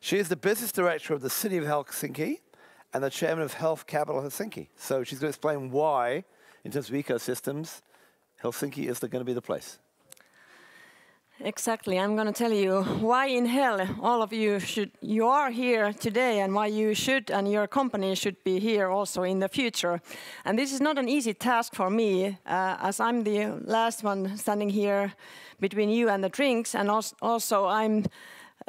She is the business director of the City of Helsinki and the chairman of Health Capital Helsinki. So she's going to explain why, in terms of ecosystems, Helsinki is going to be the place. Exactly. I'm going to tell you why in hell all of you are here today, and why you should and your company should be here also in the future. And this is not an easy task for me, as I'm the last one standing here between you and the drinks, and also I'm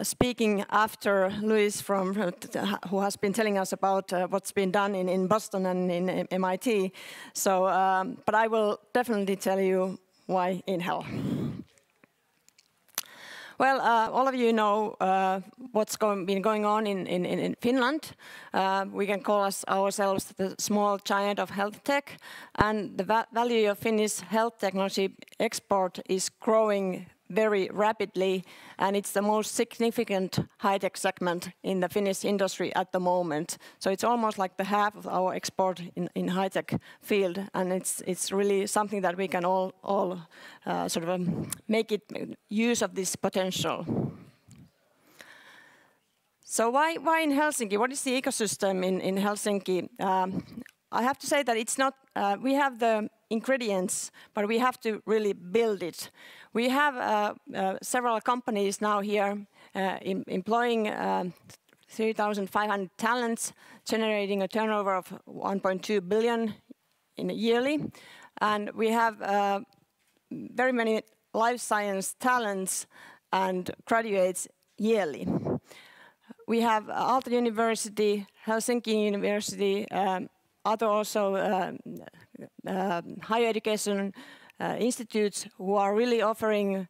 speaking after Luis who has been telling us about what's been done in Boston and in MIT. So, but I will definitely tell you why in hell. Well, all of you know what's been going on in Finland. We can call ourselves the small giant of health tech, and the value of Finnish health technology export is growing very rapidly, and it's the most significant high-tech segment in the Finnish industry at the moment. So it's almost like the half of our export in high-tech field, and it's really something that we can all sort of make it use of this potential. So why in Helsinki? What is the ecosystem in Helsinki? I have to say that it's not. We have the ingredients, but we have to really build it. We have several companies now here employing 3,500 talents, generating a turnover of 1.2 billion yearly, and we have very many life science talents and graduates yearly. We have Aalto University, Helsinki University, other also higher education institutes who are really offering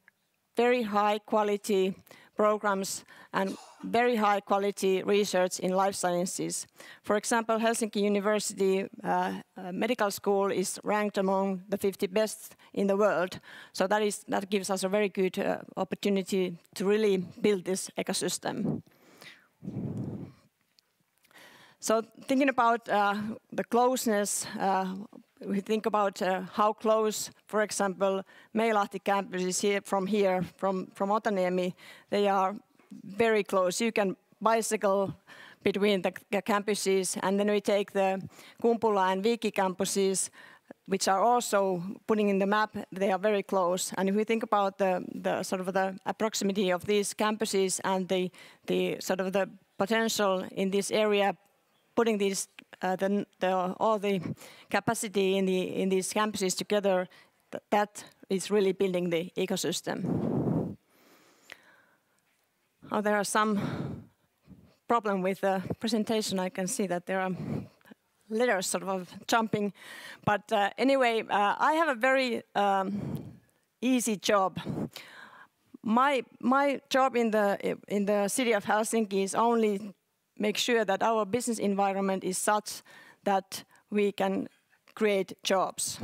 very high quality programs and very high quality research in life sciences. For example, Helsinki University Medical School is ranked among the 50 best in the world. So that gives us a very good opportunity to really build this ecosystem. So thinking about the closeness, we think about how close, for example, Meilahti campus is from Otaniemi. They are very close. You can bicycle between the campuses, and then we take the Kumpula and Viki campuses, which are also putting in the map. They are very close. And if we think about the sort of the proximity of these campuses and the sort of the potential in this area, putting these all the capacity in these campuses together, that is really building the ecosystem. Oh, there are some problem with the presentation. I can see that there are letters sort of jumping, but anyway, I have a very easy job. My job in the city of Helsinki is only make sure that our business environment is such that we can create jobs.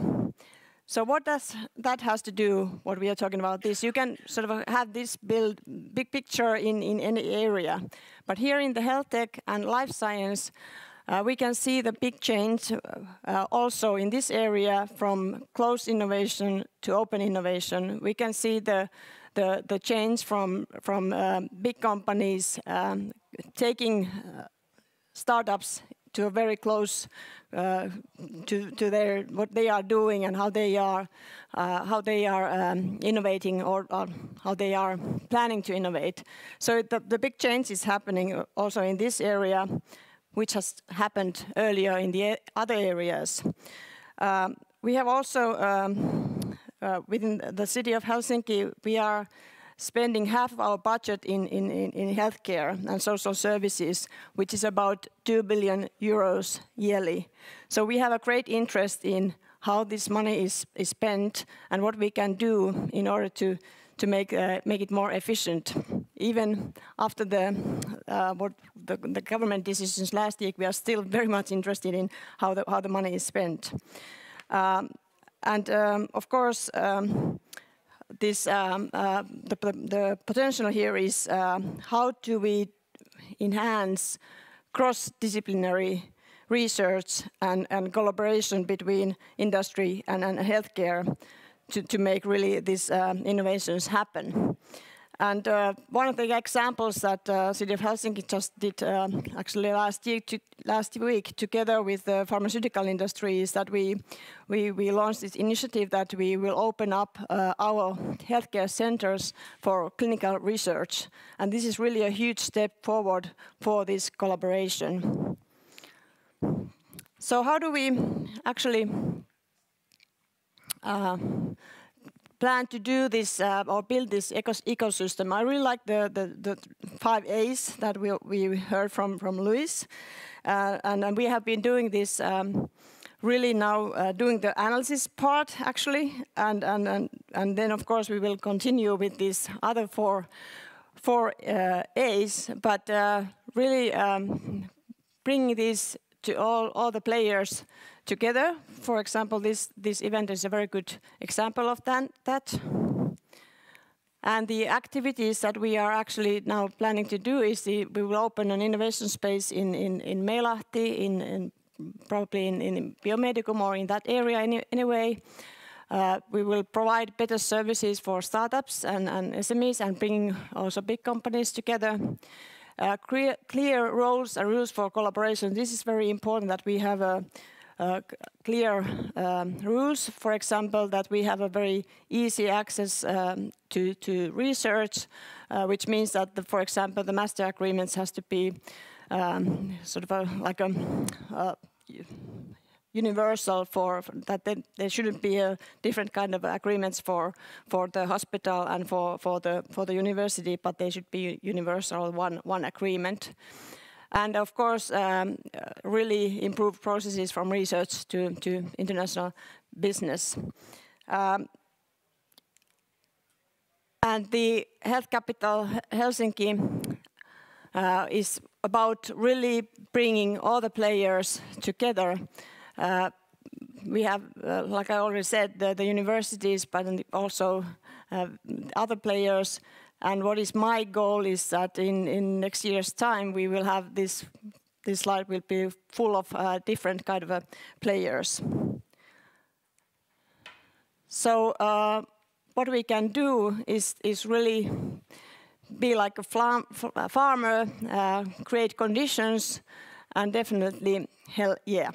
So what does that has to do, what we are talking about this? You can sort of have this big picture in any area. But here in the health tech and life science, we can see the big change also in this area from closed innovation to open innovation. We can see the change from big companies taking startups to a very close to what they are doing and how they are innovating or how they are planning to innovate. So the big change is happening also in this area, which has happened earlier in the other areas. We have also within the city of Helsinki, we are spending half of our budget in healthcare and social services, which is about 2 billion euros yearly. So we have a great interest in how this money is spent and what we can do in order to make it more efficient. Even after the government decisions last week, we are still very much interested in how the money is spent. Of course, the potential here is how do we enhance cross-disciplinary research and collaboration between industry and healthcare to make really these innovations happen. And one of the examples that City of Helsinki just did actually last week together with the pharmaceutical industry is that we launched this initiative that we will open up our healthcare centers for clinical research. And this is really a huge step forward for this collaboration. So how do we actually plan to do this or build this ecosystem? I really like the 5 A's that we heard from Luis, and we have been doing this really now doing the analysis part actually, and then of course we will continue with these other four A's, but really bringing this to all the players together. For example, this event is a very good example of that. And the activities that we are actually now planning to do is we will open an innovation space in Meilahti, probably in Biomedicum or in that area anyway. We will provide better services for startups and SMEs and bringing also big companies together. Clear roles and rules for collaboration. This is very important that we have clear rules. For example, that we have a very easy access to research, which means that, for example, the master agreements has to be sort of like a universal for that. There shouldn't be a different kind of agreements for the hospital and for the university, but they should be universal one agreement. And of course, really improve processes from research to international business. And the Health Capital Helsinki is about really bringing all the players together. We have, like I already said, the universities, but also other players. And what is my goal is that in next year's time, we will have this slide will be full of different kind of players. So what we can do is really be like a farmer, create conditions, and definitely hell yeah.